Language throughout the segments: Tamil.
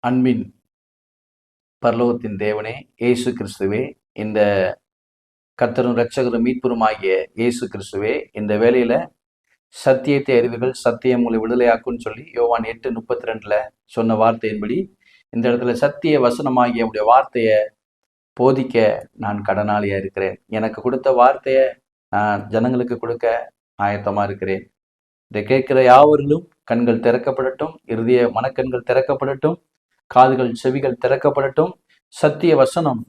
அன்பின் பரலோகத்தின் தேவனே, இயேசு கிறிஸ்துவே, இந்த கர்த்தரும் இரட்சகரும் மீட்பரும் ஆகிய இயேசு கிறிஸ்துவே, இந்த வேளையில சத்தியத்தை அறிவுகள் சத்தியம் உங்களை விடுதலையாக்குன்னு சொல்லி யோவான் 8:32 சொன்ன வார்த்தையின்படி இந்த இடத்துல சத்திய வசனமாகிய உடைய வார்த்தையை போதிக்க நான் கடனாளியா இருக்கிறேன். எனக்கு கொடுத்த வார்த்தையை நான் ஜனங்களுக்கு கொடுக்க ஆயத்தமா இருக்கிறேன். இதை கேட்கிற யாவர்களும் கண்கள் திறக்கப்படட்டும், இருதய மனக்கண்கள் திறக்கப்படட்டும், காதுகள் செவிகள் திறக்கப்படட்டும். சத்திய வசனம்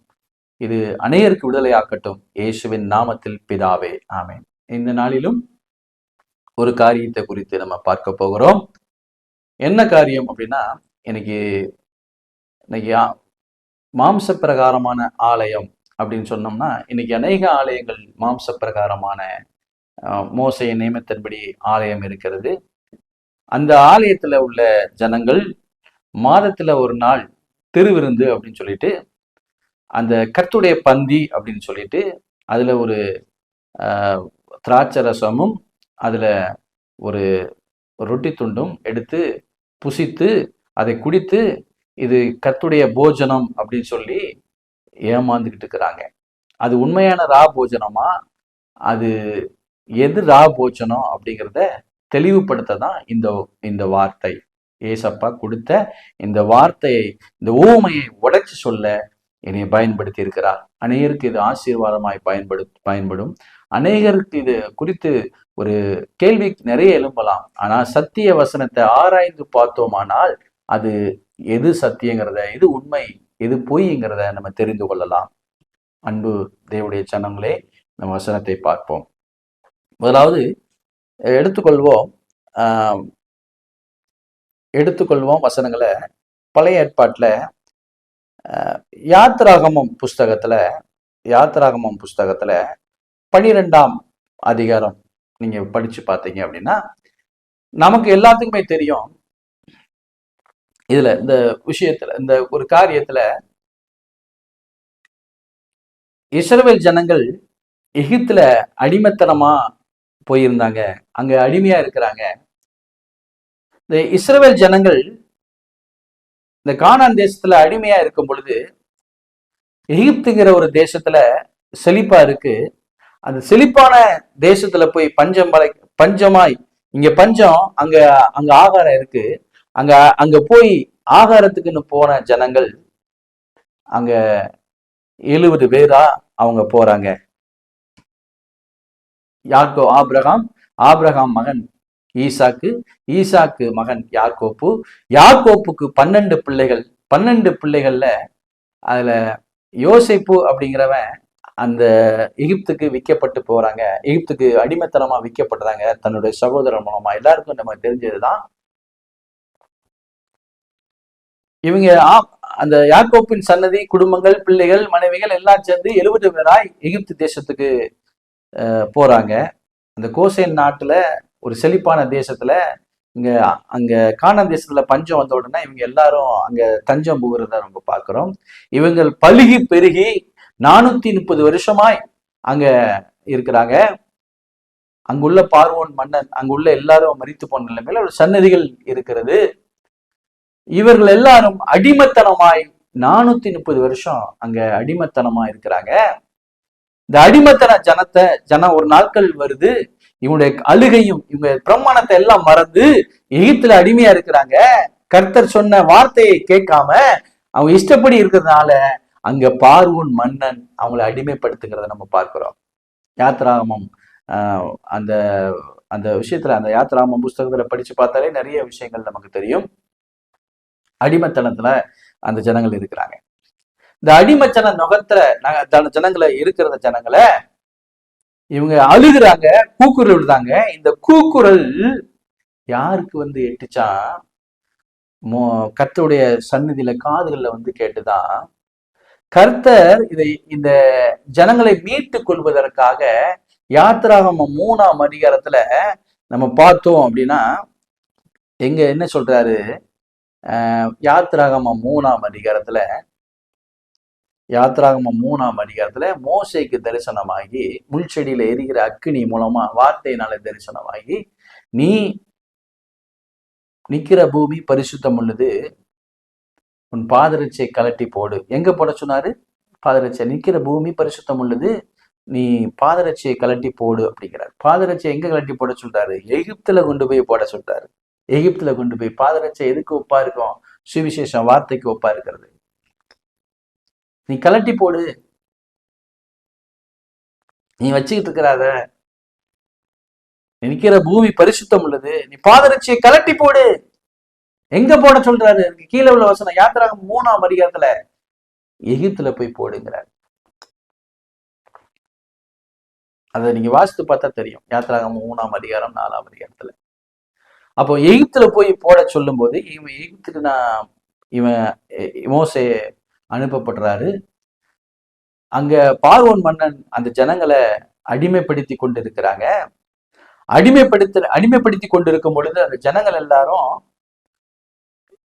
இது அநேகருக்கு விடுதலையாக்கட்டும். இயேசுவின் நாமத்தில் பிதாவே, ஆமென். இந்த நாளிலும் ஒரு காரியத்தை குறித்து நம்ம பார்க்க போகிறோம். என்ன காரியம் அப்படின்னா, இன்னைக்கு மாம்ச பிரகாரமான ஆலயம் அப்படின்னு சொன்னோம்னா, இன்னைக்கு அநேக ஆலயங்கள் மாம்ச பிரகாரமான மோசைய நியமத்தின்படி ஆலயம் இருக்கிறது. அந்த ஆலயத்துல உள்ள ஜனங்கள் மாதத்துல ஒரு நாள் திருவிருந்து அப்படின்னு சொல்லிட்டு, அந்த கர்த்தருடைய பந்தி அப்படின்னு சொல்லிட்டு, அதுல ஒரு திராட்சை ரசமும் அதுல ஒரு ரொட்டி துண்டும் எடுத்து புசித்து அதை குடித்து, இது கர்த்தருடைய போஜனம் அப்படின்னு சொல்லி ஏமாந்துக்கிட்டு இருக்கிறாங்க. அது உண்மையான ரா போஜனமா, அது எது ரா போஜனம் அப்படிங்கிறத தெளிவுபடுத்த தான் இந்த வார்த்தை. ஏசப்பா கொடுத்த இந்த வார்த்தையை, இந்த ஊமையை உடைச்சு சொல்ல என்னை பயன்படுத்தி இருக்கிறார். அநேகருக்கு இது ஆசீர்வாதமாய் பயன்படும். அநேகருக்கு இது குறித்து ஒரு கேள்வி நிறைய எழும்பலாம். ஆனா சத்திய வசனத்தை ஆராய்ந்து பார்த்தோமானால் அது எது சத்தியங்கிறத, எது உண்மை, எது பொய்ங்கிறத நம்ம தெரிந்து கொள்ளலாம். அன்பு தேவனுடைய ஜனங்களே, நம்ம வசனத்தை பார்ப்போம். முதலாவது எடுத்துக்கொள்வோம் வசனங்களை. பழைய ஏற்பாட்டுல யாத்ராகமம் புஸ்தகத்துல 12ஆம் அதிகாரம் நீங்க படிச்சு பார்த்தீங்க அப்படின்னா, நமக்கு எல்லாத்துக்குமே தெரியும். இதுல இந்த விஷயத்துல, இந்த ஒரு காரியத்துல, இஸ்ரவேல் ஜனங்கள் எகிப்துல அடிமைத்தனமா போயிருந்தாங்க. அங்க அடிமையா இருக்கிறாங்க. இந்த இஸ்ரவேல் ஜனங்கள் இந்த கானான் தேசத்துல அடிமையா இருக்கும் பொழுது, எகிப்துங்கிற ஒரு தேசத்துல செழிப்பா இருக்கு. அந்த செழிப்பான தேசத்துல போய் பஞ்சமாய், இங்க பஞ்சம், அங்க ஆகாரம் இருக்கு. அங்க போய் ஆகாரத்துக்குன்னு போன ஜனங்கள் அங்க 70 பேரா அவங்க போறாங்க. ஆபிரகாம் மகன் ஈசாக்கு மகன் யாக்கோப்புக்கு 12 பிள்ளைகள். 12 பிள்ளைகள்ல அதுல யோசேப்பு அப்படிங்கிறவன் அந்த எகிப்துக்கு விற்கப்பட்டு போறாங்க. எகிப்துக்கு அடிமைத்தனமா விற்கப்படுறாங்க தன்னுடைய சகோதரர் மூலமா. எல்லாருக்கும் நம்ம தெரிஞ்சதுதான். இவங்க அந்த யாக்கோப்பின் சன்னதி, குடும்பங்கள், பிள்ளைகள், மனைவிகள் எல்லாம் சேர்ந்து 70 பேராய் எகிப்து தேசத்துக்கு போறாங்க. அந்த கோசேன் நாட்டுல ஒரு செழிப்பான தேசத்துல, அங்க கானான் தேசத்துல பஞ்சம் வந்த உடனே இவங்க எல்லாரும் அங்க தஞ்சம் புகுறத நம்ம பார்க்கிறோம். இவங்க பலுகி பெருகி 430 வருஷமாய் அங்க இருக்கிறாங்க. அங்குள்ள பார்வோன் மன்னன், அங்குள்ள எல்லாரும் மரித்து போன நிலைமையில ஒரு சன்னதிகள் இருக்கிறது. இவர்கள் எல்லாரும் அடிமைத்தனமாய் 430 வருஷம் அங்க அடிமைத்தனமா இருக்கிறாங்க. இந்த அடிமைத்தன ஜனம் ஒரு நாட்கள் வருது, இவங்களுடைய அழுகையும் இவங்க பிரமாணத்தை எல்லாம் மறந்து எகிப்துல அடிமையா இருக்கிறாங்க. கர்த்தர் சொன்ன வார்த்தையை கேட்காம அவங்க இஷ்டப்படி இருக்கிறதுனால அங்க பார்வோன் மன்னன் அவங்களை அடிமைப்படுத்துகிறத நம்ம பார்க்கிறோம். யாத்ராகமம் அந்த அந்த விஷயத்துல, அந்த யாத்ராகமம் புஸ்தகத்துல படிச்சு பார்த்தாலே நிறைய விஷயங்கள் நமக்கு தெரியும். அடிமைத்தனத்துல அந்த ஜனங்கள் இருக்கிறாங்க. இந்த அடிமைத்தன நுகத்துல ஜனங்களை இருக்கிற ஜனங்களை இவங்க அழுகுறாங்க, கூக்குரல் விடுறாங்க. இந்த கூக்குரல் யாருக்கு எட்டுச்சா, கர்த்தருடைய சந்நிதியில காதுகள்ல கேட்டுதான். கர்த்தர் இந்த ஜனங்களை மீட்டு கொள்வதற்காக யாத்ராகமம் 3ஆம் அதிகாரத்துல நம்ம பார்த்தோம் அப்படின்னா, எங்க என்ன சொல்றாரு, யாத்ராகமம் 3ஆம் அதிகாரத்துல மோசேக்கு தரிசனமாகி, முள்செடியில எரிகிற அக்கினி மூலமா வார்த்தையினால தரிசனமாகி, நீ நிக்கிற பூமி பரிசுத்தம் உள்ளது, உன் பாதரட்சியை கலட்டி போடு. எங்க போட சொன்னாரு? பாதரட்சியை. நிக்கிற பூமி பரிசுத்தம் உள்ளது, நீ பாதரட்சியை கலட்டி போடு அப்படிங்கிறார். பாதரட்சியை எங்க கலட்டி போட சொல்றாரு? எகிப்துல கொண்டு போய் போட சொல்றாரு. எகிப்துல கொண்டு போய். பாதரட்சியை எதுக்கு ஒப்பா இருக்கும்? சுவிசேஷம் வார்த்தைக்கு ஒப்பா இருக்கிறது. நீ கலட்டி போடு. நீ வச்சுக்கிட்டு இருக்கிறாத, நிக்கிற பூமி பரிசுத்தம் உள்ளது, நீ பாதரட்சியை கலட்டி போடு. எங்க போட சொல்றாரு? கீழே உள்ள வசனம் யாத்திராகம் 3ஆம் அதிகாரத்துல எகிப்துல போய் போடுங்கிறார். அதை நீங்க வாசித்து பார்த்தா தெரியும். யாத்திராகம் 3ஆம் அதிகாரம் 4ஆம் அதிகாரத்துல. அப்போ எகிப்துல போய் போட சொல்லும் போது இவன் எகிப்துக்கு இவன் மோசே அனுப்பப்படுறாரு. அங்க பார்வோன் மன்னன் அந்த ஜனங்களை அடிமைப்படுத்தி கொண்டு இருக்கிறாங்க. அடிமைப்படுத்தி கொண்டிருக்கும் பொழுது அந்த ஜனங்கள் எல்லாரும்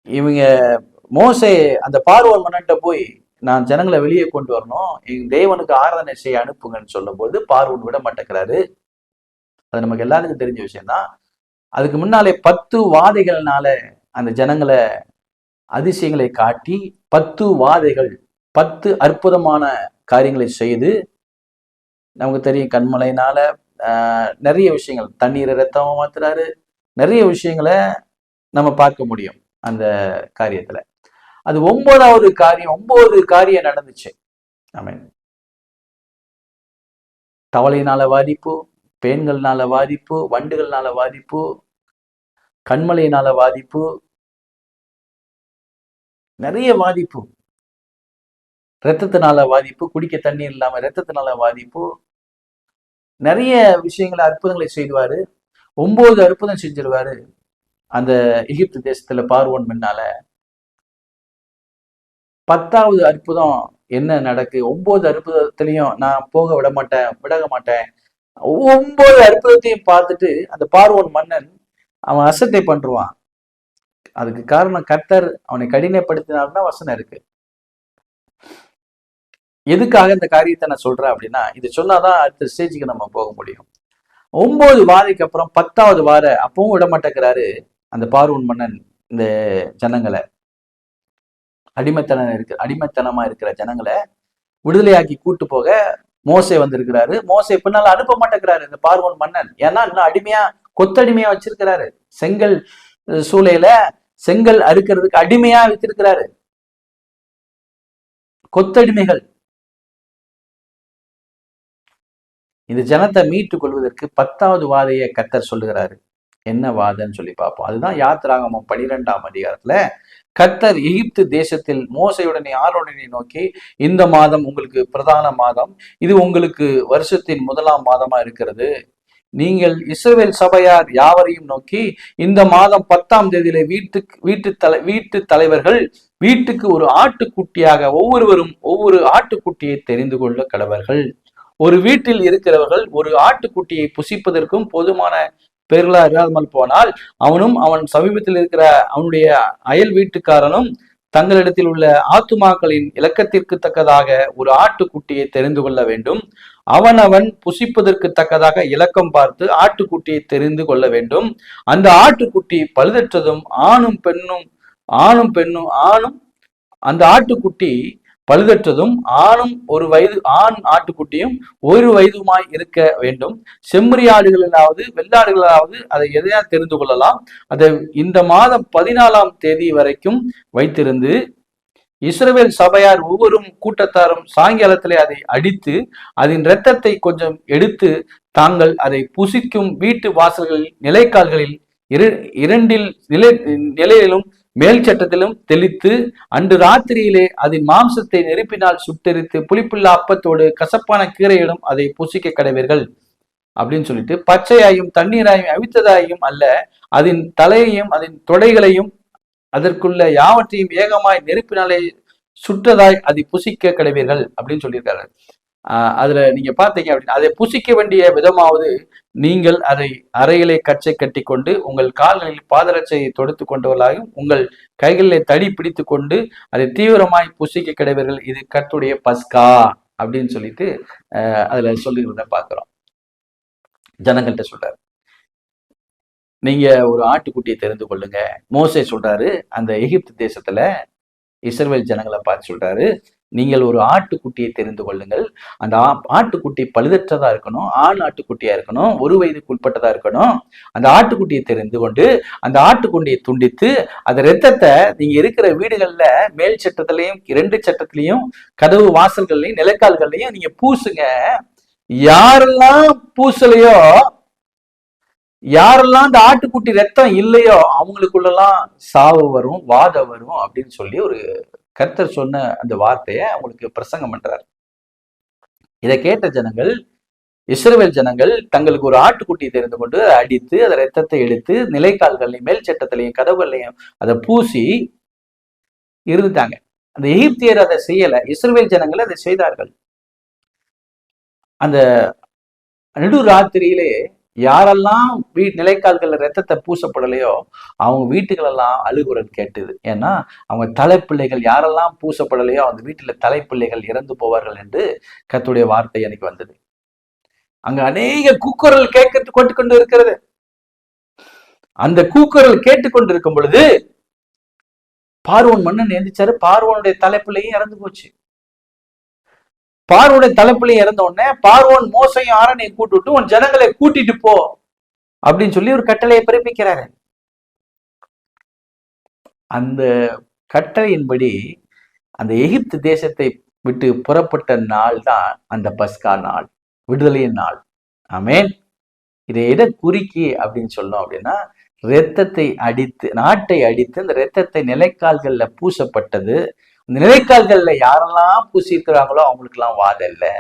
இவங்க மோசே அந்த பார்வோன் மன்னன்ட்ட போய், நான் ஜனங்களை வெளியே கொண்டு வரணும், எங்க தேவனுக்கு ஆராதனை செய்ய அனுப்புங்கன்னு சொல்லும் போது பார்வோன் விட மாட்டேங்கிறாரு. அது நமக்கு எல்லாருக்கும் தெரிஞ்ச விஷயம்தான். அதுக்கு முன்னாலே 10 வாதைகள்னால அந்த ஜனங்களை அதிசயங்களை காட்டி 10 வாதைகள் 10 அற்புதமான காரியங்களை செய்து, நமக்கு தெரியும் கண்மலையினால நிறைய விஷயங்கள், தண்ணீரை ரத்தமா மாத்துறாரு, நிறைய விஷயங்களை நம்ம பார்க்க முடியும் அந்த காரியத்துல. அது 9வது காரியம். 9 காரியம் நடந்துச்சு. ஆமென். தவளையினால பாதிப்பு, பேன்கள்னால பாதிப்பு, வண்டுகள்னால பாதிப்பு, கண்மலையினால பாதிப்பு, நிறைய பாதிப்பு. ரத்தத்தினால பாதிப்பு, குடிக்க தண்ணீர் இல்லாம ரத்தத்தினால பாதிப்பு, நிறைய விஷயங்களை அற்புதங்களை செய்வாரு. 9 அற்புதம் செஞ்சிருவாரு அந்த எகிப்து தேசத்துல பார்வோன் முன்னால. 10வது அற்புதம் என்ன நடக்கு? 9 அற்புதத்திலையும் நான் போக விட மாட்டேன், 9 அற்புதத்தையும் பார்த்துட்டு அந்த பார்வோன் மன்னன் அவன் அசட்டை பண்றான். அதுக்கு காரணம் கர்த்தர் அவனை கடினப்படுத்தினார்னா வசனம் இருக்கு. எதுக்காக இந்த காரியத்தை நான் சொல்றேன் அப்படின்னா, இது சொன்னாதான் அடுத்த ஸ்டேஜுக்கு நம்ம போக முடியும். 9 வாதைக்கு அப்புறம் 10வது வார அப்பவும் விட மாட்டேங்கிறாரு அந்த பார்வோன் மன்னன் இந்த ஜனங்களை. அடிமைத்தனமா இருக்கிற ஜனங்களை விடுதலையாக்கி கூட்டு போக மோசே வந்திருக்கிறாரு. மோசே பின்னால அனுப்ப மாட்டேங்கிறாரு இந்த பார்வோன் மன்னன். ஏன்னா இன்னும் அடிமையா, கொத்தடிமையா வச்சிருக்கிறாரு. செங்கல் சூளையில செங்கல் அறுக்கிறதுக்கு அடிமையா வச்சிருக்கிறாரு. கொத்தடிமைகள். இந்த ஜனத்தை மீட்டுக் கொள்வதற்கு 10வது வாதையை கர்த்தர் சொல்லுகிறாரு. என்ன வாதன்னு சொல்லி பார்ப்போம். அதுதான் யாத்திராகமம் 12ஆம் அதிகாரத்துல கர்த்தர் எகிப்து தேசத்தில் மோசையுடனே ஆரோனை நோக்கி, இந்த மாதம் உங்களுக்கு பிரதான மாதம், இது உங்களுக்கு வருஷத்தின் 1ஆம் மாதமா இருக்கிறது. நீங்கள் இஸ்ரவேல் சபையார் யாவரையும் நோக்கி, இந்த மாதம் 10ஆம் தேதியில வீட்டு தலைவர்கள் வீட்டுக்கு ஒரு ஆட்டுக்குட்டியாக ஒவ்வொருவரும் ஒவ்வொரு ஆட்டுக்குட்டியை தெரிந்து கொள்ள கடவர்கள். ஒரு வீட்டில் இருக்கிறவர்கள் ஒரு ஆட்டுக்குட்டியை புசிப்பதற்கும் போதுமான பேர்களா இல்லாமல் போனால் அவனும் அவன் சமீபத்தில் இருக்கிற அவனுடைய அயல் வீட்டுக்காரனும் தங்களிடத்தில் உள்ள ஆத்துமாக்களின் இலக்கத்திற்கு தக்கதாக ஒரு ஆட்டுக்குட்டியை தெரிந்து கொள்ள வேண்டும். அவன் புசிப்பதற்கு தக்கதாக இலக்கம் பார்த்து ஆட்டுக்குட்டியை தெரிந்து கொள்ள வேண்டும். அந்த ஆட்டுக்குட்டி பழுதற்றதும் அந்த ஆட்டுக்குட்டி பழுதற்றதும் ஆண் ஆட்டுக்குட்டியும் 1 வயதுமாய் இருக்க வேண்டும். செம்மறி ஆடுகளாவது வெள்ளாடுகளாவது அதை எதையா தெரிந்து கொள்ளலாம். அதை இந்த மாதம் 14ஆம் தேதி வரைக்கும் வைத்திருந்து இஸ்ரவேல் சபையார் ஒவ்வொரு கூட்டத்தாரும் சாயங்காலத்திலே அதை அடித்து அதன் இரத்தத்தை கொஞ்சம் எடுத்து தாங்கள் அதை புசிக்கும் வீட்டு வாசல்களில் நிலைக்கால்களில் 2 நிலையிலும் மேல் சட்டத்திலும் தெளித்து அன்று ராத்திரியிலே அதன் மாம்சத்தை நெருப்பினால் சுட்டெரித்து புளிப்புள்ள அப்பத்தோடு கசப்பான கீரையிலும் அதை புசிக்க கடவீர்கள் அப்படின்னு சொல்லிட்டு, பச்சையாயும் தண்ணீராயும் அவித்ததாயும் அல்ல, அதன் தலையையும் அதன் தொடைகளையும் அதற்குள்ள யாவற்றையும் ஏகமாய் நெருப்பினாலே சுற்றதாய் அதை புசிக்க கடவீர்கள் அப்படின்னு சொல்லியிருக்காரு. அதுல நீங்க பாத்தீங்க அப்படின்னா, அதை புசிக்க வேண்டிய விதமாவது நீங்கள் அதை அறையிலே கச்சை கட்டி கொண்டு உங்கள் கால்களில் பாதரட்சையை தொடுத்து கொண்டவர்களாகவும் உங்கள் கைகளிலே தடி பிடித்து கொண்டு அதை தீவிரமாய் புசிக்க கிடைவீர்கள். இது கர்த்தருடைய பஸ்கா அப்படின்னு சொல்லிட்டு அதுல சொல்லுகிறத பாக்குறோம். ஜனங்கள்கிட்ட சொல்றாரு, நீங்க ஒரு ஆட்டுக்குட்டியை தெரிந்து கொள்ளுங்க. மோசே சொல்றாரு, அந்த எகிப்து தேசத்துல இஸ்ரவேல் ஜனங்களை பார்த்து சொல்றாரு, நீங்கள் ஒரு ஆட்டுக்குட்டியை தெரிந்து கொள்ளுங்கள். அந்த ஆட்டுக்குட்டி பழுதற்றதா இருக்கணும், ஆண் ஆட்டுக்குட்டியா இருக்கணும், 1 வயதுக்கு உட்பட்டதா இருக்கணும். அந்த ஆட்டுக்குட்டியை தெரிந்து கொண்டு அந்த ஆட்டுக்குட்டியை துண்டித்து அந்த ரத்தத்தை நீங்க இருக்கிற வீடுகள்ல மேல் சட்டத்திலையும் 2 சட்டத்திலையும் கதவு வாசல்கள்லையும் நிலைக்கால்கள்லையும் நீங்க பூசுங்க. யாரெல்லாம் பூசலையோ, யாரெல்லாம் அந்த ஆட்டுக்குட்டி ரத்தம் இல்லையோ அவங்களுக்குள்ளலாம் சாவு வரும், வாதம் வரும் அப்படின்னு சொல்லி ஒரு கர்த்தர் சொன்ன அந்த வார்த்தையை அவங்களுக்கு பிரசங்கம் பண்றாரு. இதை கேட்ட ஜனங்கள், இஸ்ரவேல் ஜனங்கள் தங்களுக்கு ஒரு ஆட்டுக்குட்டியை தெரிந்து கொண்டு அடித்து அதை ரத்தத்தை எடுத்து நிலைக்கால்கள்லையும் மேல் சட்டத்திலையும் கதவுகள்லையும் அதை பூசி இருந்துட்டாங்க. அந்த எகிப்தியர் அதை செய்யல, இஸ்ரவேல் ஜனங்கள் அதை செய்தார்கள். அந்த நடு ராத்திரியிலே யாரெல்லாம் நிலைக்கால்கள்ல ரத்தத்தை பூசப்படலையோ அவங்க வீட்டுகளெல்லாம் அழுகுரல் கேட்டது. ஏன்னா அவங்க தலைப்பிள்ளைகள் யாரெல்லாம் பூசப்படலையோ அந்த வீட்டுல தலைப்பிள்ளைகள் இறந்து போவார்கள் என்று கர்த்தருடைய வார்த்தை எனக்கு வந்தது. அங்க அநேக கூக்குரல் கேட்டுக்கொண்டு இருக்கிறது. அந்த கூக்குரல் கேட்டுக்கொண்டிருக்கும் பொழுது பார்வோன் மன்னன் எந்திரிச்சாரு. பார்வோனுடைய தலைப்பிள்ளையும் இறந்து போச்சு. பார்வோனுடைய தலைப்பிள்ளையும் இறந்த உடனே பார்வோன் மோசையும் ஆரோனையும் கூட்டிட்டு உன் ஜனங்களை கூட்டிட்டு போ அப்படின்னு சொல்லி ஒரு கட்டளையை பிறப்பிக்கிறாரு. அந்த கட்டளையின்படி அந்த எகிப்து தேசத்தை விட்டு புறப்பட்ட நாள் தான் அந்த பஸ்கா நாள், விடுதலையின் நாள். ஆமேன். இதை எதை குறிக்கி அப்படின்னு சொன்னோம் அப்படின்னா, இரத்தத்தை அடித்து, நாட்டை அடித்து அந்த இரத்தத்தை நிலைக்கால்கள்ல பூசப்பட்டது. இந்த நிலைக்கால்கள்ல யாரெல்லாம் பூசியிருக்கிறாங்களோ அவங்களுக்கு எல்லாம் வாதம் இல்லை.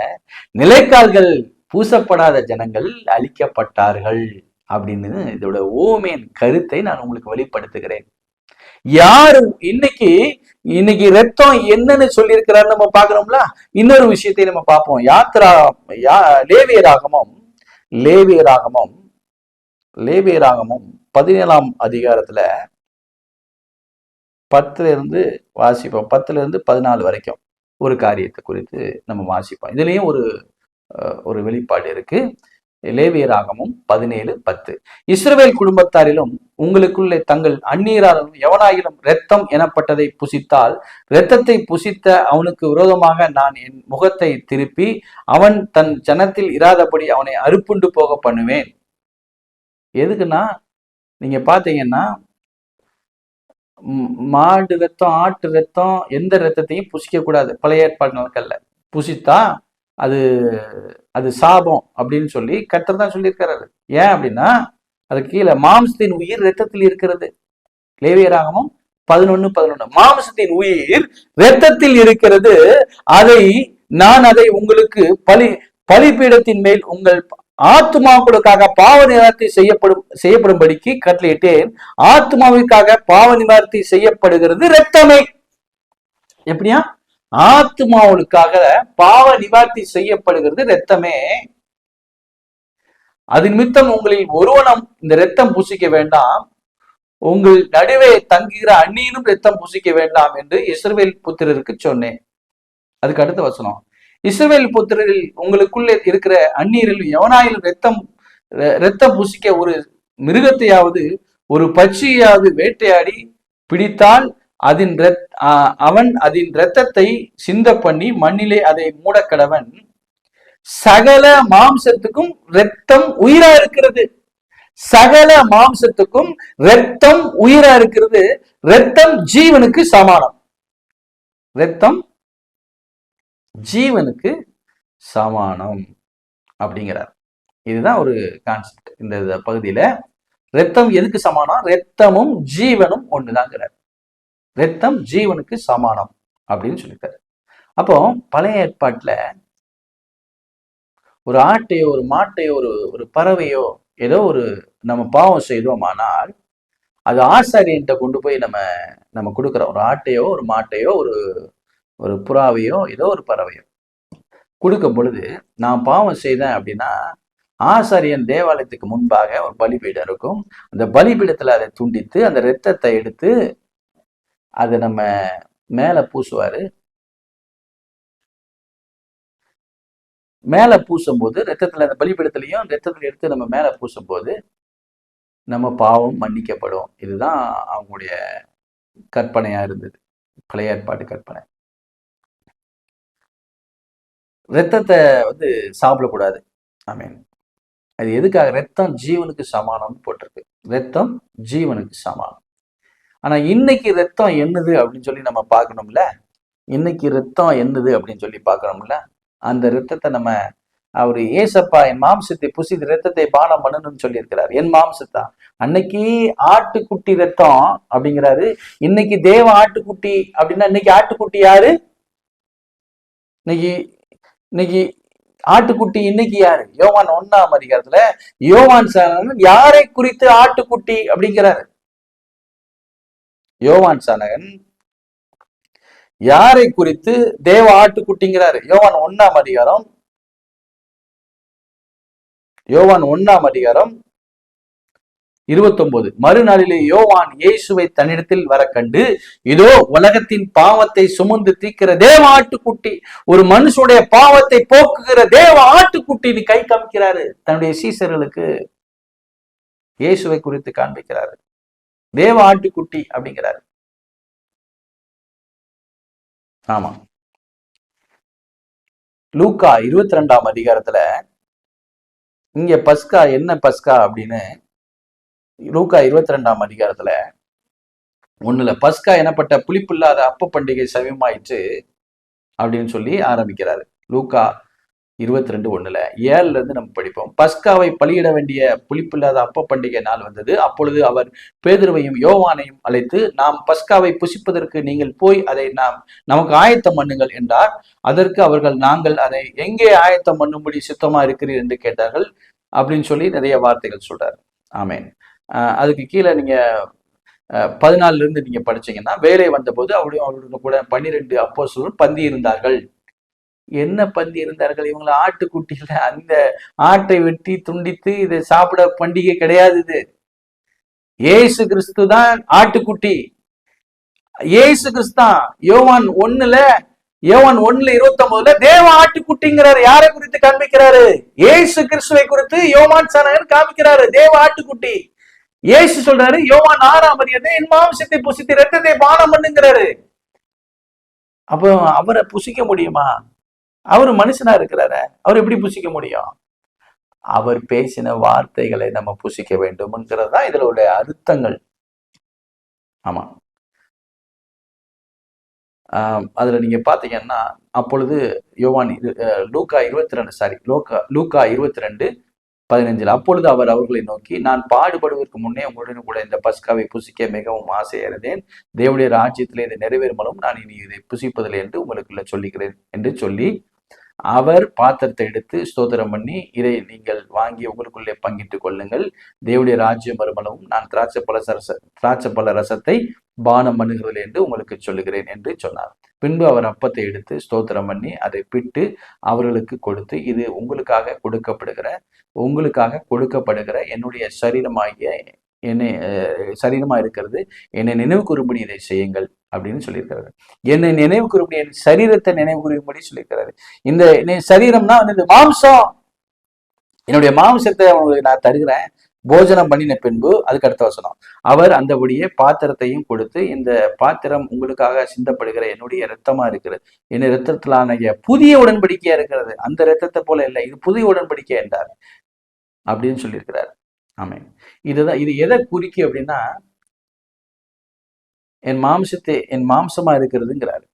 நிலைக்கால்கள் பூசப்படாத ஜனங்கள் அழிக்கப்பட்டார்கள் அப்படின்னு இதோட ஓமையின் கருத்தை நான் உங்களுக்கு வெளிப்படுத்துகிறேன். யாரு இன்னைக்கு ரத்தம் என்னன்னு சொல்லியிருக்கிறாரு நம்ம பாக்குறோம்ல. இன்னொரு விஷயத்தை நம்ம பார்ப்போம். லேவியராகமம் 17ஆம் அதிகாரத்துல 10ல இருந்து வாசிப்போம். 10ல இருந்து 14 வரைக்கும் ஒரு காரியத்தை குறித்து நம்ம வாசிப்போம். இதுலயும் ஒரு வெளிப்பாடு இருக்கு. லேவியராகமம் 17:10. இஸ்ரவேல் குடும்பத்தாரிலும் உங்களுக்குள்ளே தங்கள் அந்நியராலும் எவனாயிலும் இரத்தம் எனப்பட்டதை புசித்தால் இரத்தத்தை புசித்த அவனுக்கு விரோதமாக நான் என் முகத்தை திருப்பி அவன் தன் ஜனத்தில் இராதபடி அவனை அறுப்புண்டு போக பண்ணுவேன். எதுக்குன்னா, நீங்க பாத்தீங்கன்னா மாடு ரத்தம், ஆட்டு ரத்தம், எந்த ரத்தத்தையும் புசிக்க கூடாது. பழைய ஏற்பாடு நாட்கள்ல புசித்தா அது சாபம் அப்படின்னு சொல்லி கர்த்தர் தான் சொல்லியிருக்கிறாரு. ஏன் அப்படின்னா, அது கீழே மாம்சத்தின் உயிர் ரத்தத்தில் இருக்கிறது. லேவியராகமம் 11:11. மாம்சத்தின் உயிர் ரத்தத்தில் இருக்கிறது, நான் அதை உங்களுக்கு பலிபீடத்தின் மேல் உங்கள் ஆத்மாக்களுக்காக பாவ நிவார்த்தி செய்யப்படும்படிக்கு கட்டளையிட்டேன். ஆத்மாவிற்காக பாவ நிவார்த்தி செய்யப்படுகிறது ரத்தமே. எப்படியா? ஆத்மாவுக்காக பாவ நிவார்த்தி செய்யப்படுகிறது ரத்தமே. அது நிமித்தம் உங்களில் ஒருவனும் இந்த ரத்தம் பூசிக்க வேண்டாம், உங்கள் நடுவே தங்குகிற அந்நியனும் ரத்தம் பூசிக்க வேண்டாம் என்று இஸ்ரவேல் புத்திரருக்கு சொன்னேன். அதுக்கு அடுத்த வசனம், இஸ்ரவேல் புத்திரரில் உங்களுக்குள்ளே இருக்கிற அந்நியரில் எவனாயிலும் ரத்தம் பூசிக்க ஒரு மிருகத்தையாவது ஒரு பட்சியாவது வேட்டையாடி பிடித்தால் அவன் அதன் இரத்தத்தை சிந்த பண்ணி மண்ணிலே அதை மூடக்கடவன். சகல மாம்சத்துக்கும் இரத்தம் உயிரா இருக்கிறது. சகல மாம்சத்துக்கும் இரத்தம் உயிரா இருக்கிறது. இரத்தம் ஜீவனுக்கு சமானம். இரத்தம் ஜீவனுக்கு சமானம் அப்படிங்கிறார். இதுதான் ஒரு கான்செப்ட் இந்த பகுதியில. இரத்தம் எதுக்கு சமானம்? இரத்தமும் ஜீவனும் ஒண்ணுதாங்கிறார். இரத்தம் ஜீவனுக்கு சமானம் அப்படின்னு சொல்லிட்டாரு. அப்போ பழைய ஏற்பாட்டுல ஒரு ஆட்டையோ ஒரு மாட்டையோ ஒரு பறவையோ ஏதோ நம்ம பாவம் செய்தோமானால் அது ஆசாரியன்ட்ட கொண்டு போய் நம்ம கொடுக்குறோம். ஒரு ஆட்டையோ ஒரு மாட்டையோ ஒரு புறாவையோ ஏதோ ஒரு பறவையோ கொடுக்கும் பொழுது, நான் பாவம் செய்தேன் அப்படின்னா ஆசாரியன் தேவாலயத்துக்கு முன்பாக ஒரு பலிபீடம் இருக்கும். அந்த பலிபீடத்துல அதை துண்டித்து அந்த இரத்தத்தை எடுத்து அதை நம்ம மேல பூசுவாரு. மேல பூசும்போது ரத்தத்துல, அந்த பலிபீடத்திலையும் ரத்தத்துல எடுத்து நம்ம மேல பூசும்போது நம்ம பாவம் மன்னிக்கப்படும். இதுதான் அவங்களுடைய கற்பனையா இருந்தது. பழைய ஏற்பாடு கற்பனை. ரத்தத்தை சாப்பிடக்கூடாது. ஆமீன். அது எதுக்காக? ரத்தம் ஜீவனுக்கு சமானம்னு போட்டிருக்கு. ரத்தம் ஜீவனுக்கு சமானம். ஆனா இன்னைக்கு ரத்தம் என்னது அப்படின்னு சொல்லி நம்ம பார்க்கணும்ல. இன்னைக்கு ரத்தம் என்னது அப்படின்னு சொல்லி பார்க்கணும்ல. அந்த ரத்தத்தை நம்ம அவரு ஏசப்பா என் மாம்சத்தை புசித்து ரத்தத்தை பானம் பண்ணணும்னு சொல்லி இருக்கிறார். என் மாம்சத்தா. அன்னைக்கு ஆட்டுக்குட்டி ரத்தம் அப்படிங்கிறாரு. இன்னைக்கு தேவ ஆட்டுக்குட்டி அப்படின்னா இன்னைக்கு ஆட்டுக்குட்டி யாரு? இன்னைக்கு இன்னைக்கு ஆட்டுக்குட்டி இன்னைக்கு யாரு? யோவான் 1ஆம் அதிகாரத்துல யோவான் சாணகன் யாரை குறித்து ஆட்டுக்குட்டி அப்படிங்கிறாரு? யோவான் சாணகன் யாரை குறித்து தேவ ஆட்டுக்குட்டிங்கிறாரு? யோவான் 1ஆம் அதிகாரம் 29. மறுநாளிலே யோவான் இயேசுவை தன்னிடத்தில் வர கண்டு, இதோ உலகத்தின் பாவத்தை சுமந்து தீர்க்கிற தேவ ஆட்டுக்குட்டி, ஒரு மனுஷனுடைய பாவத்தை போக்குகிற தேவ ஆட்டுக்குட்டின்னு கை காமிக்கிறாரு. தன்னுடைய சீசர்களுக்கு இயேசுவை குறித்து காண்பிக்கிறாரு. தேவ ஆட்டுக்குட்டி அப்படிங்கிறாரு. ஆமா. லூக்கா 22ஆம் அதிகாரத்துல இங்க பஸ்கா என்ன பஸ்கா அப்படின்னு லூக்கா 22ஆம் அதிகாரத்துல 1 பஸ்கா எனப்பட்ட புளிப்பில்லாத அப்ப பண்டிகை சமயமாயிற்று அப்படின்னு சொல்லி ஆரம்பிக்கிறாரு. லூக்கா 22:1 7ல இருந்து நம்ம படிப்போம். பஸ்காவை பலியிட வேண்டிய புளிப்பில்லாத அப்ப பண்டிகை நாள் வந்தது. அப்பொழுது அவர் பேதுருவையும் யோவானையும் அழைத்து, நாம் பஸ்காவை புசிப்பதற்கு நீங்கள் போய் அதை நமக்கு ஆயத்தம் பண்ணுங்கள் என்றார். அதற்கு அவர்கள், நாங்கள் அதை எங்கே ஆயத்தம் பண்ணும்படி சுத்தமா இருக்கிறீர் என்று கேட்டார்கள் அப்படின்னு சொல்லி நிறைய வார்த்தைகள் சொல்றாரு. ஆமேன். அதுக்கு கீழே நீங்க 14ல இருந்து நீங்க படிச்சீங்கன்னா, வேலை வந்தபோது அவருடைய கூட 12 அப்போஸ்தலர் பந்தி இருந்தார்கள். என்ன பந்தி இருந்தார்கள்? இவங்களை ஆட்டுக்குட்டியில அந்த ஆட்டை வெட்டி துண்டித்து இதை சாப்பிட பண்டிகை கிடையாது. இது ஏசு கிறிஸ்து தான் ஆட்டுக்குட்டி. ஏசு கிறிஸ்து தான் யோவான் 1:29 தேவ ஆட்டுக்குட்டிங்கிறாரு. யாரை குறித்து காண்பிக்கிறாரு? ஏசு கிறிஸ்துவை குறித்து யோவான் சாணகன் காமிக்கிறாரு. தேவ ஆட்டுக்குட்டி. ஏசு சொல்றாரு யோவான் 6ஆம் அதிகாரத்துல, என் மாம்சத்தை புசித்து ரத்தத்தை பானம் பண்ணுங்கிறாரு. அப்போ அவரை புசிக்க முடியுமா? அவரு மனுஷனா இருக்கிறாரு. அவர் எப்படி புசிக்க முடியும்? அவர் பேசின வார்த்தைகளை நம்ம புசிக்க வேண்டும்ங்கிறது தான் இதுல உள்ள அர்த்தங்கள். ஆமா. அதுல நீங்க பாத்தீங்கன்னா, அப்பொழுது யோவான் லூக்கா 22:15 அப்பொழுது அவர் அவர்களை நோக்கி, நான் பாடுபடுவதற்கு முன்னே உங்களுடன் கூட இந்த பஸ்காவை புசிக்க மிகவும் ஆசையிருந்தேன். தேவனுடைய ராஜ்யத்திலே இதை நிறைவேறுமலும் நான் இனி இதை புசிப்பதில்லை என்று உங்களுக்குள்ள சொல்லிக்கிறேன் என்று சொல்லி, அவர் பாத்திரத்தை எடுத்து ஸ்தோத்திரம் பண்ணி, இதை நீங்கள் வாங்கி உங்களுக்குள்ளே பங்கிட்டுக் கொள்ளுங்கள். தேவனுடைய ராஜ்யம் வருமளவும் நான் திராட்சை பழ ரசத்தை பானம் பண்ணுகிறதில்லை என்று உங்களுக்கு சொல்லுகிறேன் என்று சொன்னார். பின்பு அவர் அப்பத்தை எடுத்து ஸ்தோத்திரம் பண்ணி அதை பிட்டு அவர்களுக்கு கொடுத்து, இது உங்களுக்காக கொடுக்கப்படுகிற என்னுடைய சரீரமா இருக்கிறது, என்னை நினைவு கூறும்படி இதை செய்யுங்கள் அப்படின்னு சொல்லியிருக்கிறாரு. என்னை நினைவு கூறும்படி, என் சரீரத்தை நினைவு கூறும்படி சொல்லியிருக்கிறாரு. இந்த சரீரம்னா மாம்சம். என்னுடைய மாம்சத்தை அவங்களுக்கு நான் தருகிறேன், போஜனம் பண்ணின பின்பு. அதுக்கு அடுத்த வசனம், அவர் அந்தபடியே பாத்திரத்தையும் கொடுத்து, இந்த பாத்திரம் உங்களுக்காக சிந்தப்படுகிற என்னுடைய இரத்தமா இருக்கிறது, என் இரத்தத்திலான புதிய உடன்படிக்கையா இருக்கிறது, அந்த இரத்தத்தை போல இல்லை, இது புதிய உடன்படிக்கை என்றார் அப்படின்னு சொல்லியிருக்கிறார். ஆமாம். இது எதை குறிக்கும் அப்படின்னா, என் மாம்சமா இருக்கிறதுங்கிறாரு.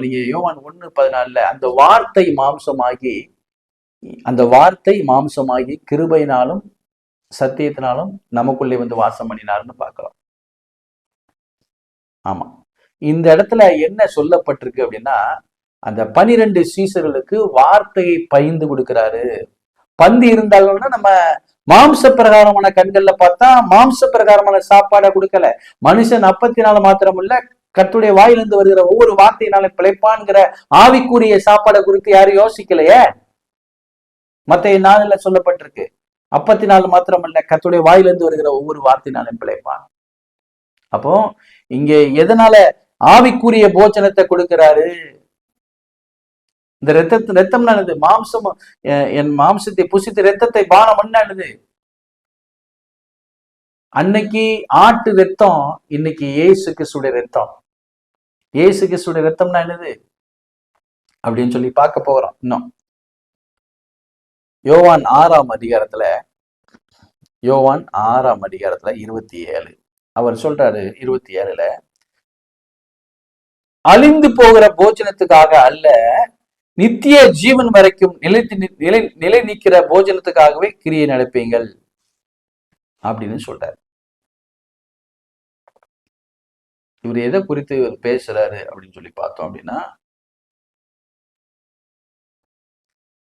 நீங்க யோவான் 1:14 அந்த வார்த்தை மாம்சமாகி கிருபையினாலும் சத்தியத்தினாலும் நமக்குள்ளே வாசம் பண்ணினார்னு பார்க்கலாம். ஆமா. இந்த இடத்துல என்ன சொல்லப்பட்டிருக்கு அப்படின்னா, அந்த 12 சீசர்களுக்கு வார்த்தையை பகிர்ந்து கொடுக்கிறாரு. பந்தி இருந்தாலும்னா நம்ம மாம்ச பிரகாரமான கண்கள்ல பார்த்தா மாம்ச பிரகாரமான சாப்பாடை கொடுக்கல. மனுஷன் அப்பத்தினால மாத்திரம் இல்ல, கர்த்தருடைய வாயிலிருந்து வருகிற ஒவ்வொரு வார்த்தையினால பிழைப்பான்கிற ஆவிக்குரிய சாப்பாடை குறித்து யாரும் யோசிக்கலையே. மத்த 4ல சொல்லப்பட்டிருக்கு, அப்பத்தினால் மாத்திரம் இல்ல, கர்த்தருடைய வாயிலிருந்து வருகிற ஒவ்வொரு வார்த்தையினாலும் பிழைப்பான். அப்போ இங்க எதனால ஆவிக்குரிய போஜனத்தை கொடுக்கிறாரு? இந்த ரத்தம் நல்லது, மாம்சம் என் மாம்சத்தை புசித்து ரத்தத்தை பானம் பண்ணது. அன்னைக்கு ஆட்டு ரத்தம், இன்னைக்கு இயேசு கிறிஸ்துடைய ரத்தம். இயேசு கிறிஸ்துடைய ரத்தம்னா என்னது அப்படின்னு சொல்லி பார்க்க போகிறோம். இன்னும் யோவான் 6 யோவான் 6 27 அவர் சொல்றாரு. 27ல அழிந்து போகிற போஜனத்துக்காக அல்ல, நித்திய ஜீவன் வரைக்கும் நிலை நிற்கிற போஜனத்துக்காகவே கிரியை நடப்பீங்கள் அப்படின்னு சொல்றாரு. இவர் எதை குறித்து இவர் பேசுறாரு அப்படின்னு சொல்லி பார்த்தோம் அப்படின்னா,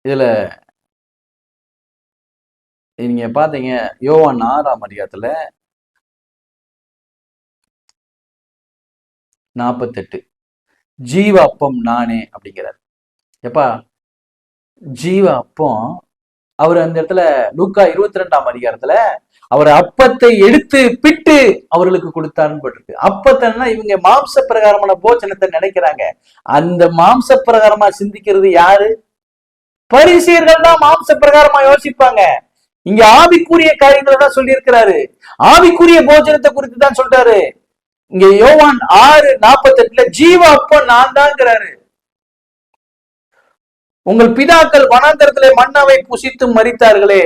இதுல நீங்க பாத்தீங்க யோவான் 6 ஜீவ அப்பம் நானே அப்படிங்கிறார். எப்பா ஜீவ அப்பம், அவர் அந்த இடத்துல லூக்கா 22 அவர் அப்பத்தை எடுத்து பிட்டு அவர்களுக்கு கொடுத்தாருன்னு போட்டிருக்கு. அப்பத்தைன்னா இவங்க மாம்ச பிரகாரமான போஜனத்தை நினைக்கிறாங்க. அந்த மாம்ச பிரகாரமா சிந்திக்கிறது யாரு? பரிசேயர்கள் தான் மாம்ச பிரகாரமா யோசிப்பாங்க. இங்க ஆவிக்குரிய காரியங்களை தான் சொல்லி இருக்கிறாரு. ஆவிக்குரிய போஜனத்தை குறித்து தான் சொல்றாரு. இங்க யோவான் 6:48 ஜீவ அப்பம் நான் தான்ங்கிறாரு. உங்கள் பிதாக்கள் வனாந்தரத்திலே மன்னாவை புசித்து மரித்தார்களே,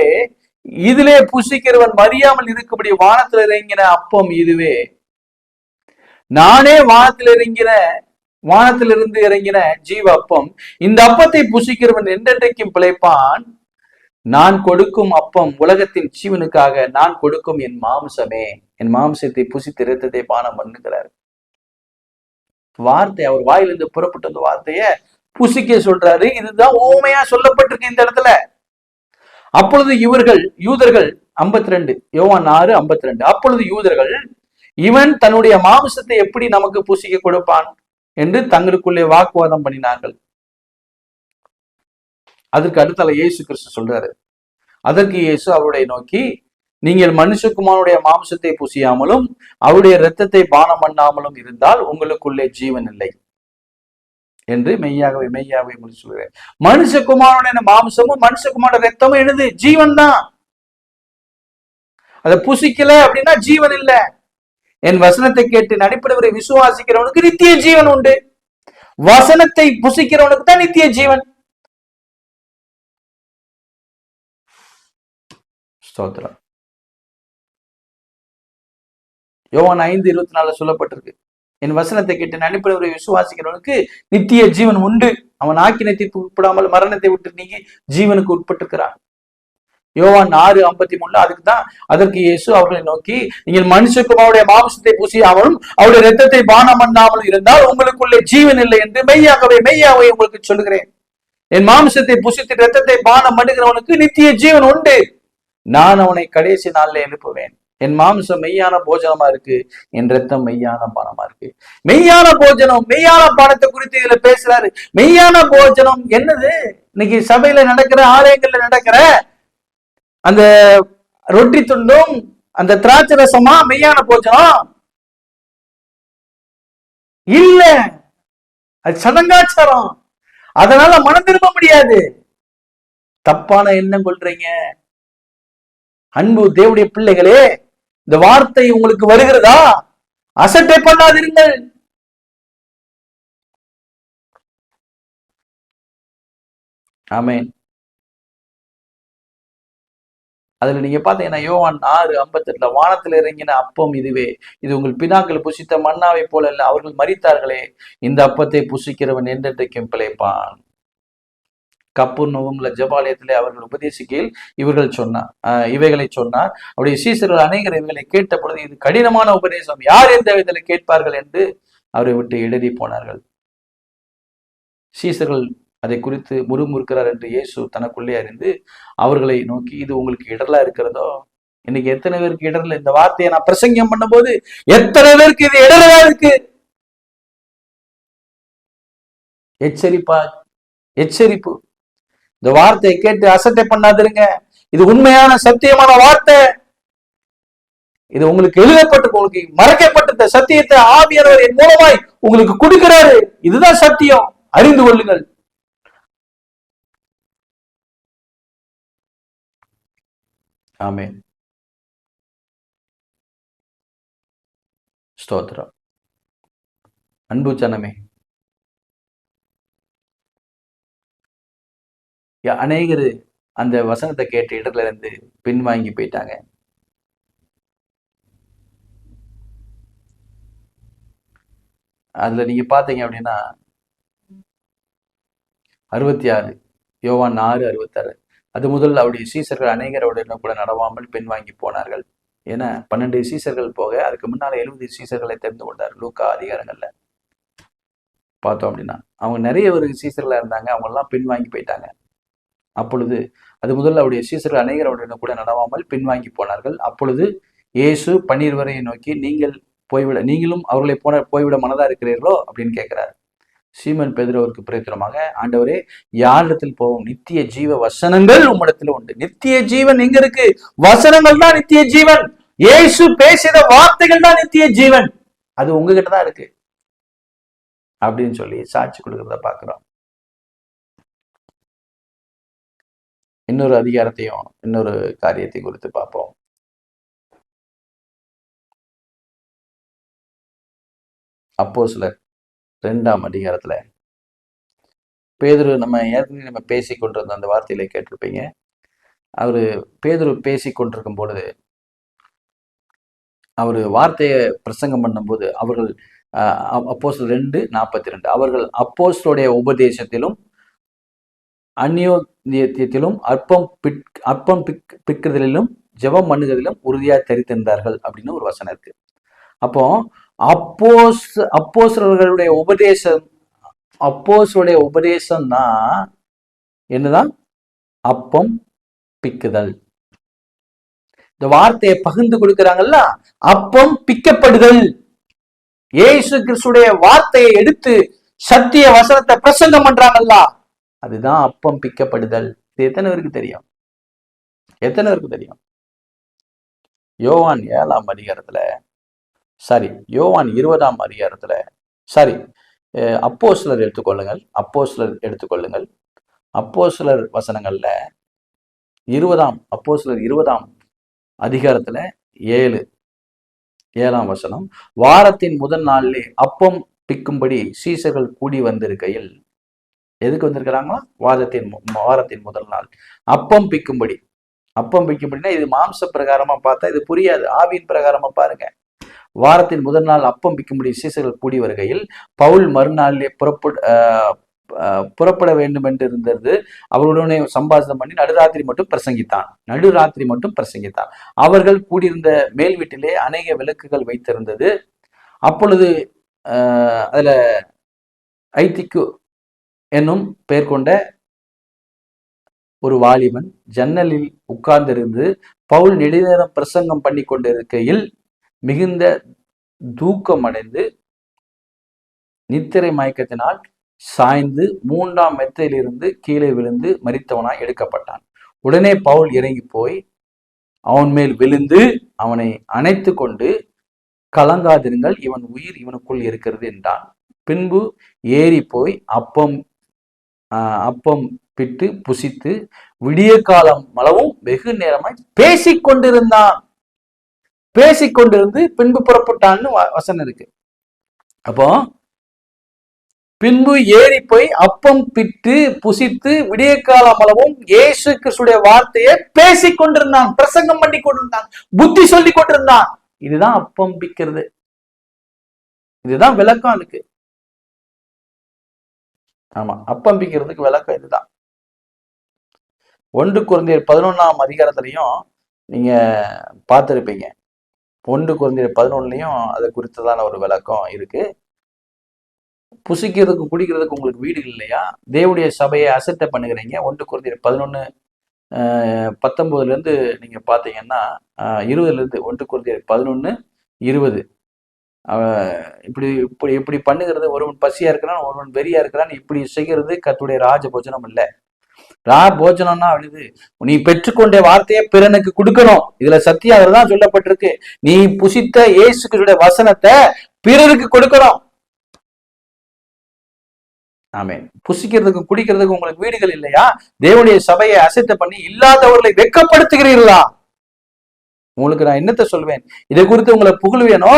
இதிலே புசிக்கிறவன் மறியாமல் இருக்கும்படி வானத்தில் இறங்கின அப்பம் இதுவே. நானே வானத்திலிருந்து இறங்கின ஜீவ அப்பம். இந்த அப்பத்தை புசிக்கிறவன் என்றென்றைக்கும் பிழைப்பான். நான் கொடுக்கும் அப்பம் உலகத்தின் ஜீவனுக்காக நான் கொடுக்கும் என் மாம்சமே. என் மாம்சத்தை புசித்து இரத்தத்தை பானம் பண்ணுகிறார். வார்த்தை அவர் வாயிலிருந்து புறப்பட்ட அந்த வார்த்தைய புசிக்க சொல்றாரு. இதுதான் ஓமையா சொல்லப்பட்டிருக்கு இந்த இடத்துல. அப்பொழுது யூதர்கள் 52 யோவான் 6:52 அப்பொழுது யூதர்கள் இவன் தன்னுடைய மாம்சத்தை எப்படி நமக்கு புசிக்க கொடுப்பான் என்று தங்களுக்குள்ளே வாக்குவாதம் பண்ணினார்கள். அதற்கு அடுத்தால இயேசு கிறிஸ்து சொல்றாரு. அதற்கு இயேசு அவருடைய நோக்கி, நீங்கள் மனுஷகுமாரனுடைய மாம்சத்தை புசியாமலும் அவருடைய இரத்தத்தை பானம் பண்ணாமலும் இருந்தால் உங்களுக்குள்ளே ஜீவன் இல்லை என்று மெய்யாகவே உங்களுக்கு சொல்கிறேன். மனுஷகுமாரனுடைய மாம்சமும் மனுஷகுமாரோட ரத்தமும் என்னது? ஜீவன் தான். அதை புசிக்கல அப்படின்னா ஜீவன் இல்லை. என் வசனத்தை கேட்டு நடிப்பவரை விசுவாசிக்கிறவனுக்கு நித்திய ஜீவன் உண்டு. வசனத்தை புசிக்கிறவனுக்கு தான் நித்திய ஜீவன். ஸ்தோத்திரம். யோவான் 5:24 சொல்லப்பட்டிருக்கு. என் வசனத்தை கேட்டு நடிப்பவரை விசுவாசிக்கிறவனுக்கு நித்திய ஜீவன் உண்டு. அவன் ஆக்கினத்திற்கு உட்படாமல் மரணத்தை விட்டு நீங்கி ஜீவனுக்கு உட்பட்டிருக்கிறான். யோவான் 6:53 அதற்கு இயேசு அவர்களை நோக்கி, நீங்கள் மனுஷகுமாரனுடைய மாம்சத்தை புசியாமலும் அவருடைய இரத்தத்தை பானம் பண்ணாமலும் இருந்தால் உங்களுக்குள்ளே ஜீவன் இல்லை என்று மெய்யாகவே உங்களுக்கு சொல்லுகிறேன். என் மாம்சத்தை புசித்து இரத்தத்தை பானம் பண்ணுகிறவனுக்கு நித்திய ஜீவன் உண்டு. நான் அவனை கடைசி நாள்ல எழுப்புவேன். என் மாம்சம் மெய்யான போஜனமா இருக்கு, என் ரத்தம் மெய்யான பானமா இருக்கு. மெய்யான போஜனம், மெய்யான பானத்தை குறித்து இதுல பேசுறாரு. மெய்யான போஜனம் என்னது? இன்னைக்கு சபையில நடக்கிற, ஆலயங்கள்ல நடக்கிற அந்த ரொட்டி துண்டும் அந்த திராட்சை ரசமா மெய்யான போஜனம் இல்ல. அது சடங்காச்சாரம். அதனால மனம் திரும்ப முடியாது. தப்பான எண்ணம் கொள்றீங்க. அன்பு தேவனுடைய பிள்ளைகளே, இந்த வார்த்தை உங்களுக்கு வருகிறதா? அசட்டை பண்ணாதிருங்கள். ஆமென். அதுல நீங்க பாத்தீங்கன்னா யோவான் 6:58 வானத்தில் இறங்கின அப்பம் இதுவே, இது உங்கள் பிதாக்கள் புசித்த மன்னாவை போல அல்ல, அவர்கள் மரித்தார்களே, இந்த அப்பத்தை புசிக்கிறவன் என்றென்றைக்கும் பிழைப்பான். கப்பர்நகூம்ல ஜெபாலயத்திலே அவர்கள் உபதேசிக்கையில் இவைகளை சொன்னார். அவருடைய சீசர்கள் அநேகர் இவைகளை கேட்ட பொழுது, இது கடினமான உபதேசம், யார் எந்த விதத்துல கேட்பார்கள் என்று அவரை விட்டு எழுதி போனார்கள். சீசர்கள் அதை குறித்து முறுமுறுக்கிறார் என்று இயேசு தனக்குள்ளே அறிந்து அவர்களை நோக்கி, இது உங்களுக்கு இடரலா இருக்கிறதோ? இன்னைக்கு எத்தனை பேருக்கு இடரல? இந்த வார்த்தையை நான் பிரசங்கம் பண்ணும் போது எத்தனை பேருக்கு இது இடரலா இருக்கு? எச்சரிப்பு. இந்த வார்த்தையை கேட்டு அசட்டை பண்ணாதிருங்க. இது உண்மையான சத்தியமான வார்த்தை. இது உங்களுக்கு எழுதப்பட்டு, உங்களுக்கு மறைக்கப்பட்ட சத்தியத்தை ஆவியானவர் என் மூலமாய் உங்களுக்கு கொடுக்கிறாரு. இதுதான் சத்தியம், அறிந்து கொள்ளுங்கள். ஆமென். ஸ்தோத்திரம். அன்பு சனமே, அநேகர் அந்த வசனத்தை கேட்ட இடத்துல இருந்து பின்வாங்கி போயிட்டாங்க. அதுல நீங்க பாத்தீங்க அப்படின்னா 66, யோவான் 6:66, அது முதல் அவருடைய சீசர்கள் அநேகரோட கூட நடவாமல் பின்வாங்கி போனார்கள். ஏன்னா 12 சீசர்கள் போக அதுக்கு முன்னால 70 சீசர்களை தெரிந்து கொண்டார். லூக்கா அதிகாரங்கள்ல பார்த்தோம் அப்படின்னா அவங்க நிறைய ஒரு சீசர்களா இருந்தாங்க, அவங்க எல்லாம் பின்வாங்கி போயிட்டாங்க. அப்பொழுது அது முதல்ல அவருடைய சீசர்கள் அநேகரோட கூட நடவாமல் பின்வாங்கி போனார்கள். அப்பொழுது இயேசு 12 நோக்கி, நீங்களும் அவர்களை போய்விட மனதா இருக்கிறீர்களோ அப்படின்னு கேட்கிறார். சீமன் பேதுரு அவருக்கு பிரயோஜனமாக, ஆண்டவரே, யாரிடத்தில் போவோம்? நித்திய ஜீவ வசனங்கள் உம்மிடத்தில் உண்டு. நித்திய ஜீவன் எங்க இருக்கு? வசனங்கள் தான் நித்திய ஜீவன். இயேசு பேசிய வார்த்தைகள் தான் நித்திய ஜீவன். அது உங்ககிட்ட தான் இருக்கு அப்படின்னு சொல்லி சாட்சி கொடுக்கறத பாக்குறோம். இன்னொரு அதிகாரத்தையும் இன்னொரு காரியத்தை குறித்து பார்ப்போம். அப்போஸ்தலர் 2ஆம் அதிகாரத்துல பேதுரு, நம்ம பேசி கொண்டிருந்த அந்த வார்த்தையில கேட்டிருப்பீங்க. பேதுரு பேசி கொண்டிருக்கும் பொழுது அவரு வார்த்தையை பிரசங்கம் பண்ணும்போது அவர்கள் அப்போஸ்தலர் 2:42 அவர்கள் அப்போஸ்தலருடைய உபதேசத்திலும் அந்நியோன்யத்திலும் அற்பம் பிற்கிறதிலும் ஜெபம் பண்ணுகிறதிலும் உறுதியா தரித்திருந்தார்கள் அப்படின்னு ஒரு வசனம் இருக்கு. அப்போ அப்போஸ்தலர்களுடைய உபதேசம் தான் என்னதான்? அப்பம் பிக்குதல். இந்த வார்த்தையை பகிர்ந்து கொடுக்கிறாங்கல்ல, அப்பம் பிக்கப்படுதல். இயேசு கிறிஸ்துடைய வார்த்தையை எடுத்து சத்திய வசனத்தை பிரசங்கம் பண்றாங்கல்ல, அதுதான் அப்பம் பிக்கப்படுதல். இது எத்தனை பேருக்கு தெரியும்? யோவான் 7ஆம் அதிகாரத்துல, யோவான் 20ஆம் அதிகாரத்துல, அப்போஸ்தலர் எடுத்துக்கொள்ளுங்கள். அப்போஸ்தலர் வசனங்கள்ல அப்போஸ்தலர் 20ஆம் அதிகாரத்துல 7ஆம் வசனம், வாரத்தின் முதல் நாளிலே அப்பம் பிக்கும்படி சீசர்கள் கூடி வந்திருக்கையில், எதுக்கு வந்திருக்கிறாங்களா? வாரத்தின் முதல் நாள் அப்பம் பிக்கும்படினா இது மாம்ச பிரகாரமா பார்த்தா இது புரியாது. ஆவியின் பிரகாரமா பாருங்க. வாரத்தின் முதல் நாள் அப்பம் பிக்கும்படி சீசர்கள் கூடி வருகையில் பவுல் மறுநாளிலே புறப்பட வேண்டும் என்று இருந்தது. அவர்களுடனே சம்பாஷணம் பண்ணி நடுராத்திரி மட்டும் பிரசங்கித்தான். அவர்கள் கூடியிருந்த மேல் வீட்டிலே அநேக விளக்குகள் வைத்திருந்தது. அப்பொழுது அதுல ஐத்திக்கு என்னும் பெயர் கொண்ட ஒரு வாலிபன் ஜன்னலில் உட்கார்ந்திருந்து பவுல் நெடுநேரம் பிரசங்கம் பண்ணி கொண்டிருக்கையில் மிகுந்த தூக்கம் அடைந்து நித்திரை மயக்கத்தினால் சாய்ந்து 3ஆம் மெத்தையிலிருந்து கீழே விழுந்து மரித்தவனாய் எடுக்கப்பட்டான். உடனே பவுல் இறங்கி போய் அவன் மேல் விழுந்து அவனை அணைத்து கொண்டு, கலங்காதிருங்கள், இவன் உயிர் இவனுக்குள் இருக்கிறது என்றான். பின்பு ஏறி போய் அப்பம் பிட்டு புசித்து விடிய காலம் அளவும் வெகு நேரமாய் பேசிக்கொண்டிருந்து பின்பு புறப்பட்டான்னு வசனம் இருக்கு. அப்போ பின்பு ஏறி போய் அப்பம் பிட்டு புசித்து விடிய காலம் அளவும் இயேசு கிறிஸ்துடைய வார்த்தையை பேசிக்கொண்டிருந்தான், பிரசங்கம் பண்ணி கொண்டிருந்தான், புத்தி சொல்லி கொண்டிருந்தான். இதுதான் அப்பம் பிக்கிறது. இதுதான் விளக்கம் அதுக்கு. ஆமா, அப்பம் பிக்கிறதுக்கு விளக்கம் இதுதான். 1 கொரிந்தியர் 11ஆம் அதிகாரத்திலையும் நீங்க பார்த்திருப்பீங்க. 1 கொரிந்தியர் 11லயும் அதை குறித்ததான ஒரு விளக்கம் இருக்கு. புசிக்கிறதுக்கு குடிக்கிறதுக்கு உங்களுக்கு வீடு இல்லையா? தேவனுடைய சபையை அசட்டை பண்ணுகிறீங்க. 1 கொரிந்தியர் 11:19 நீங்க பாத்தீங்கன்னா 20 1 கொரிந்தியர் 11:20 இப்படி பண்ணுகிறது. ஒருவன் பசியா இருக்கிறான், ஒருவன் வெறியா இருக்கிறான், இப்படி செய்கிறது கர்த்தருடைய ராஜ போஜனம் இல்லை. போஜனம்னா அழுது நீ பெற்றுக்கொண்ட வார்த்தையை பிறனுக்கு கொடுக்கணும். இதுல சத்தியம் தான் சொல்லப்பட்டிருக்கு. நீ புசித்த இயேசு கிறிஸ்துவின் வசனத்தை பிறருக்கு கொடுக்கணும். ஆமென். புசிக்கிறதுக்கு குடிக்கிறதுக்கு உங்களுக்கு வீடுகள் இல்லையா? தேவனுடைய சபையை அசட்டை பண்ணி இல்லாதவர்களை வெட்கப்படுத்துகிறீர்களா? உங்களுக்கு நான் என்னத்தை சொல்வேன்? இதை குறித்து உங்களை புகழ்வேனோ?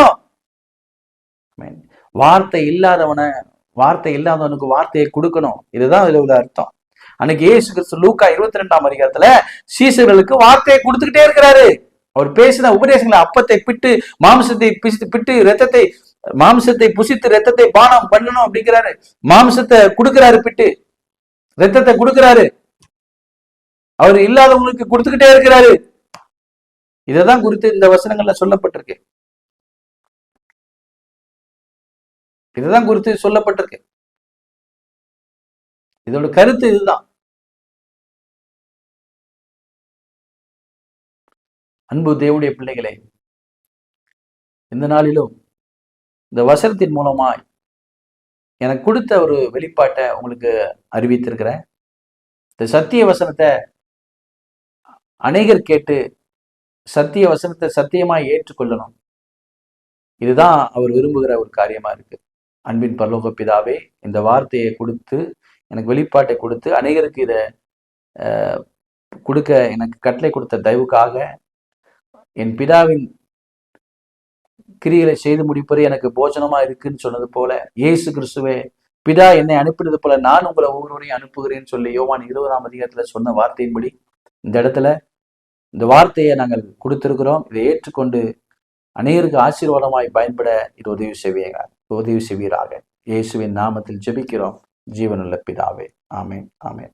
வார்த்தை இல்லாதவனுக்கு வார்த்தையை கொடுக்கணும். இதுதான் இதுல உள்ள அர்த்தம். அன்னைக்கு இயேசு கிறிஸ்து லூக்கா 22ஆம் அதிகாரத்துல சீசர்களுக்கு வார்த்தையை கொடுத்துக்கிட்டே இருக்கிறாரு. அவர் பேசின உபதேசங்களை, அப்பத்தை பிட்டு மாம்சத்தை பிட்டு ரத்தத்தை, மாம்சத்தை புசித்து ரத்தத்தை பானம் பண்ணணும் அப்படிங்கிறாரு. மாம்சத்தை கொடுக்கிறாரு, பிட்டு ரத்தத்தை கொடுக்கிறாரு. அவர் இல்லாதவங்களுக்கு கொடுத்துக்கிட்டே இருக்கிறாரு. இததான் குறித்து இந்த வசனங்கள்ல சொல்லப்பட்டிருக்கு. இதுதான் குறித்து சொல்லப்பட்டிருக்கு. இதோட கருத்து இதுதான். அன்பு தேவனுடைய பிள்ளைகளே, இந்த நாளிலும் இந்த வசனத்தின் மூலமாய் எனக்கு கொடுத்த ஒரு வெளிப்பாட்டை உங்களுக்கு அறிவித்திருக்கிறேன். இந்த சத்திய வசனத்தை அநேகர் கேட்டு சத்திய வசனத்தை சத்தியமாய் ஏற்றுக்கொள்ளணும். இதுதான் அவர் விரும்புகிற ஒரு காரியமா இருக்கு. அன்பின் பரலோக பிதாவே, இந்த வார்த்தையை கொடுத்து எனக்கு வெளிப்பாட்டை கொடுத்து அநேகருக்கு இதை கொடுக்க எனக்கு கட்டளை கொடுத்த தயவுக்காக, என் பிதாவின் கிரிகளை செய்து முடிப்பது எனக்கு போஜனமா இருக்குன்னு சொன்னது போல, இயேசு கிறிஸ்துவே பிதா என்னை அனுப்பினது போல நான் உங்களை ஒவ்வொருவரையும் அனுப்புகிறேன்னு சொல்லி யோவான் 20ஆம் அதிகாரத்துல சொன்ன வார்த்தையின்படி இந்த இடத்துல இந்த வார்த்தையை நாங்கள் கொடுத்திருக்கிறோம். இதை ஏற்றுக்கொண்டு அநேகருக்கு ஆசீர்வாதமாய் பயன்பட இது உதவி செய்வீராக. இயேசுவின் நாமத்தில் ஜெபிக்கிறோம் ஜீவனுள்ள பிதாவே. ஆமென், ஆமென்.